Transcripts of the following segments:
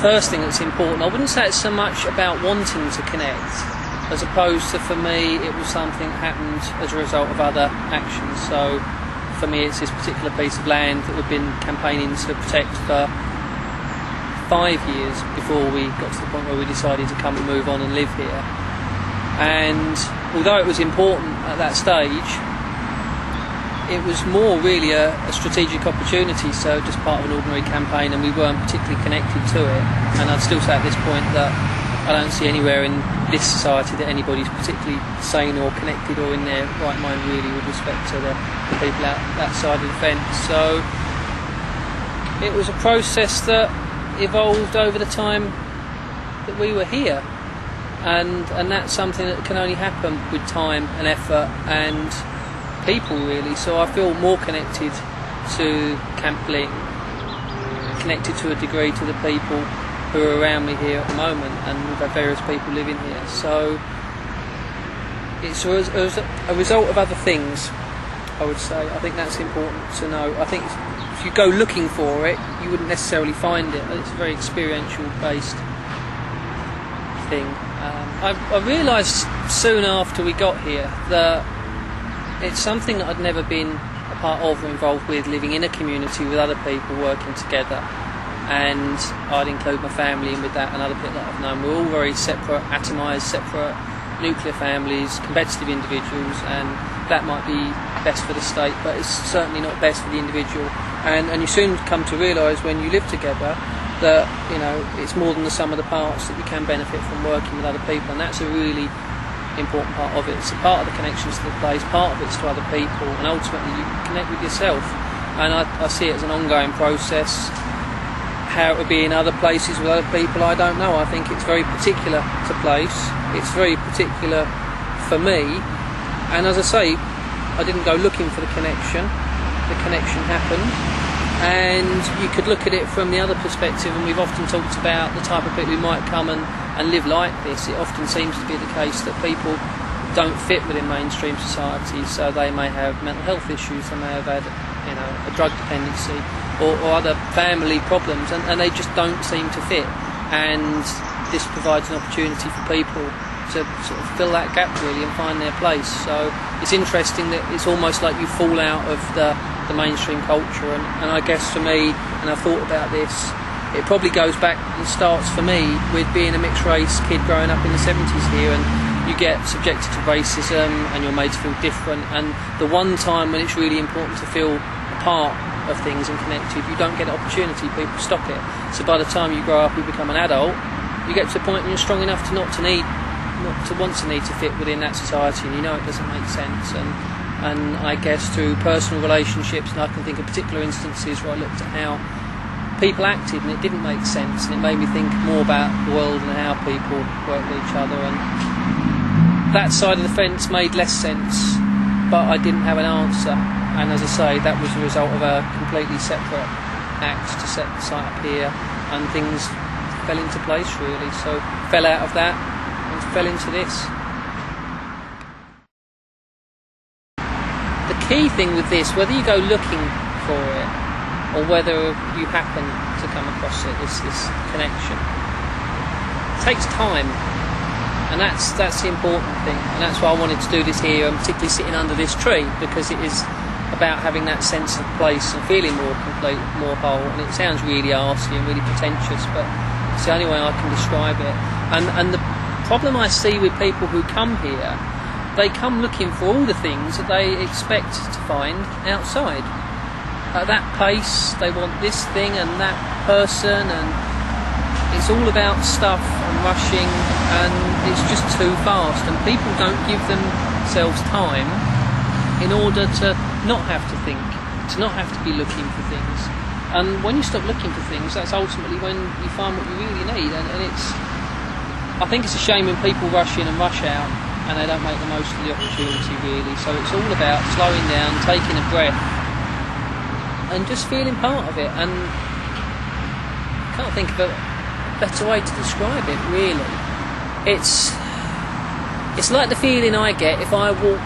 first thing that's important. I wouldn't say it's so much about wanting to connect, as opposed to, for me, it was something that happened as a result of other actions. So for me, it's this particular piece of land that we've been campaigning to protect for 5 years before we got to the point where we decided to come and move on and live here. And although it was important at that stage, it was more really a strategic opportunity, so just part of an ordinary campaign, and we weren't particularly connected to it. And I'd still say at this point that I don't see anywhere in this society that anybody's particularly sane or connected or in their right mind really with respect to the people out that side of the fence. So it was a process that evolved over the time that we were here, and that's something that can only happen with time and effort and people really. So I feel more connected to Camp Bling, connected to a degree to the people who are around me here at the moment, and we've had various people living here. So it's a result of other things, I would say. I think that's important to know. I think if you go looking for it, you wouldn't necessarily find it. It's a very experiential based thing. I realised soon after we got here that it's something that I'd never been a part of or involved with, living in a community with other people working together. And I'd include my family in with that, and other people that I've known. We're all very separate, atomised, separate nuclear families, competitive individuals, and that might be best for the state, but it's certainly not best for the individual. And you soon come to realise when you live together that, you know, it's more than the sum of the parts, that you can benefit from working with other people, and that's a really important part of it. It's a part of the connections to the place, part of it's to other people, and ultimately you connect with yourself. And I see it as an ongoing process. How it would be in other places with other people, I don't know. I think it's very particular to place. It's very particular for me. And as I say, I didn't go looking for the connection. The connection happened. And you could look at it from the other perspective, and we've often talked about the type of people who might come and live like this. It often seems to be the case that people don't fit within mainstream society, so they may have mental health issues, they may have had, you know, a drug dependency or other family problems, and they just don't seem to fit. And this provides an opportunity for people to sort of fill that gap really and find their place. So it's interesting that it's almost like you fall out of the mainstream culture, and I guess for me, and I've thought about this, it probably goes back and starts for me with being a mixed race kid growing up in the 70s here, and you get subjected to racism and you're made to feel different, and the one time when it's really important to feel a part of things and connected, you don't get the opportunity, people stop it. So by the time you grow up, you become an adult, you get to the point when you're strong enough to want to need to fit within that society, and you know it doesn't make sense. And I guess through personal relationships, and I can think of particular instances where I looked at how people acted and it didn't make sense, and it made me think more about the world and how people work with each other, and that side of the fence made less sense, but I didn't have an answer. And as I say, that was the result of a completely separate act to set the site up here, and things fell into place really. So fell out of that and fell into this. The key thing with this, whether you go looking for it or whether you happen to come across it, this connection, it takes time, and that's the important thing. And that's why I wanted to do this here, and particularly sitting under this tree, because it is about having that sense of place and feeling more complete, more whole. And it sounds really arsey and really pretentious, but it's the only way I can describe it. And the problem I see with people who come here, they come looking for all the things that they expect to find outside. At that pace, they want this thing and that person, and it's all about stuff and rushing, and it's just too fast, and people don't give themselves time in order to not have to think, to not have to be looking for things. And when you stop looking for things, that's ultimately when you find what you really need. And I think it's a shame when people rush in and rush out and they don't make the most of the opportunity really. So it's all about slowing down, taking a breath, and just feeling part of it. And I can't think of a better way to describe it really. It's like the feeling I get if I walk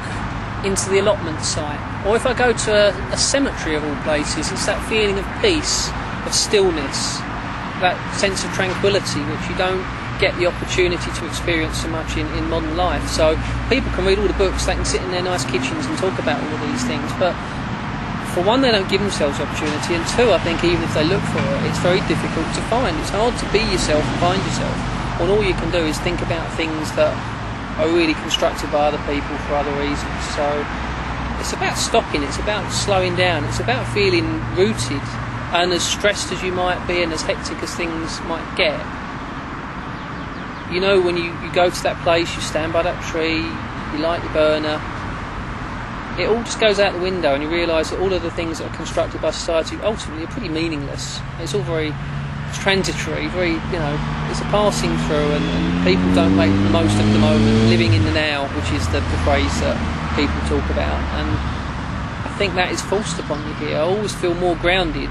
into the allotment site, or if I go to a cemetery of all places. It's that feeling of peace, of stillness, that sense of tranquility, which you don't get the opportunity to experience so much in modern life. So people can read all the books, they can sit in their nice kitchens and talk about all of these things, but for one, they don't give themselves the opportunity, and two, I think even if they look for it, it's very difficult to find. It's hard to be yourself and find yourself when all you can do is think about things that are really constructed by other people for other reasons. So it's about stopping, it's about slowing down, it's about feeling rooted, and as stressed as you might be and as hectic as things might get, you know, when you go to that place, you stand by that tree, you light your burner, it all just goes out the window, and you realise that all of the things that are constructed by society ultimately are pretty meaningless. It's all very transitory, very, you know, it's a passing through, and people don't make the most of the moment, living in the now, which is the phrase that people talk about, and I think that is forced upon you here. I always feel more grounded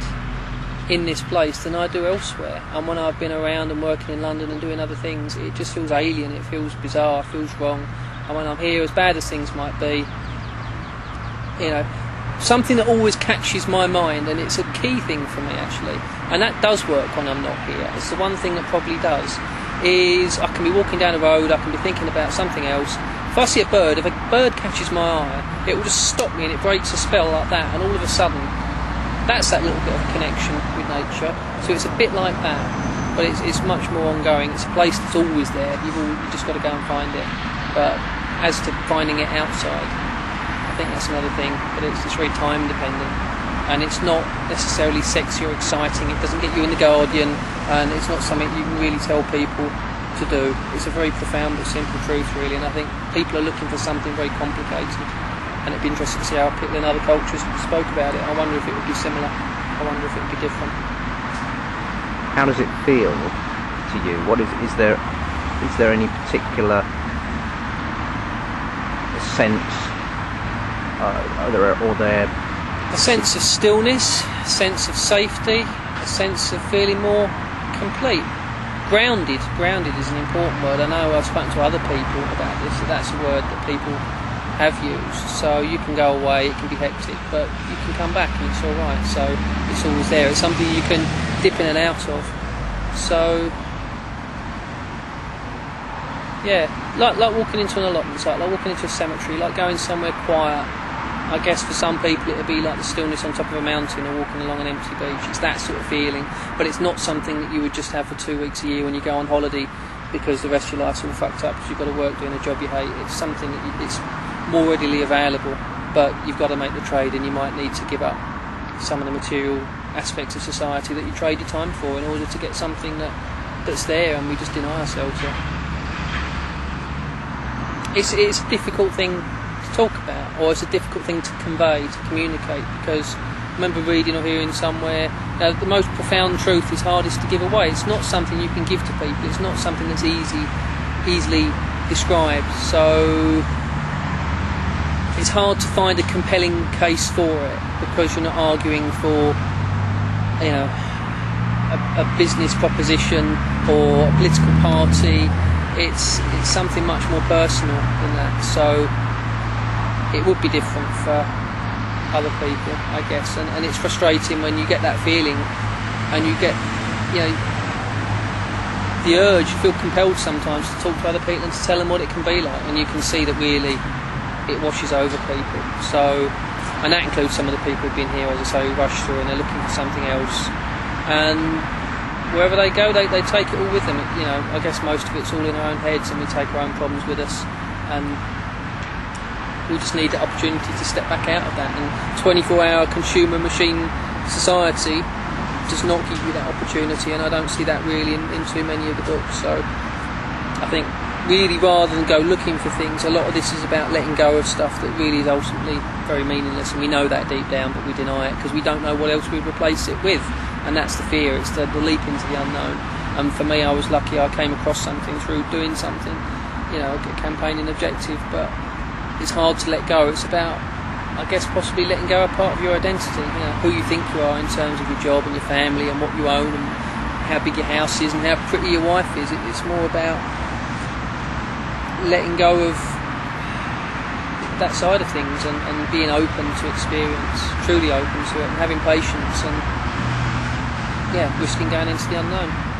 in this place than I do elsewhere, and when I've been around and working in London and doing other things, it just feels alien, it feels bizarre, it feels wrong. And when I'm here, as bad as things might be, you know, something that always catches my mind, and it's a key thing for me actually, and that does work when I'm not here, it's the one thing that probably does, is I can be walking down the road, I can be thinking about something else. If I see a bird, if a bird catches my eye, it will just stop me and it breaks a spell like that, and all of a sudden that's that little bit of a connection with nature. So it's a bit like that, but it's much more ongoing. It's a place that's always there, you just got to go and find it. But as to finding it outside, I think that's another thing, but it's very time dependent, and it's not necessarily sexy or exciting. It doesn't get you in the Guardian, and it's not something you can really tell people to do. It's a very profound but simple truth really, and I think people are looking for something very complicated, and it'd be interesting to see how people in other cultures spoke about it. I wonder if it would be similar, I wonder if it would be different. How does it feel to you? Is there any particular sense, a sense of stillness, a sense of safety, a sense of feeling more complete. Grounded is an important word. I know I've spoken to other people about this, so that's a word that people have used. So you can go away, it can be hectic, but you can come back and it's alright. So it's always there. It's something you can dip in and out of. So yeah, like walking into an allotment site, like walking into a cemetery, like going somewhere quiet. I guess for some people it would be like the stillness on top of a mountain or walking along an empty beach. It's that sort of feeling, but it's not something that you would just have for 2 weeks a year when you go on holiday because the rest of your life's all fucked up because you've got to work doing a job you hate. It's something that it's more readily available, but you've got to make the trade, and you might need to give up some of the material aspects of society that you trade your time for in order to get something that's there, and we just deny ourselves it. It's a difficult thing to talk about, or it's a difficult thing to convey, to communicate, because I remember reading or hearing somewhere the most profound truth is hardest to give away. It's not something you can give to people, it's not something that's easily described, so it's hard to find a compelling case for it because you're not arguing for, you know, a business proposition or a political party. It's something much more personal than that, so it would be different for other people, I guess, and it's frustrating when you get that feeling and you get, you know, the urge, you feel compelled sometimes to talk to other people and to tell them what it can be like, and you can see that really it washes over people. So, and that includes some of the people who've been here, as I say, who rush through and they're looking for something else, and wherever they go they take it all with them. You know, I guess most of it's all in our own heads, and we take our own problems with us, and we just need the opportunity to step back out of that. And 24-hour consumer machine society does not give you that opportunity, and I don't see that really in too many of the books. So I think really, rather than go looking for things, a lot of this is about letting go of stuff that really is ultimately very meaningless, and we know that deep down, but we deny it because we don't know what else we'd replace it with, and that's the fear. It's the leap into the unknown. And for me, I was lucky I came across something through doing something, you know, a campaigning objective, but it's hard to let go. It's about, I guess, possibly letting go of part of your identity, you know, who you think you are in terms of your job and your family and what you own and how big your house is and how pretty your wife is. It's more about letting go of that side of things and being open to experience, truly open to it, and having patience and yeah, risking going into the unknown.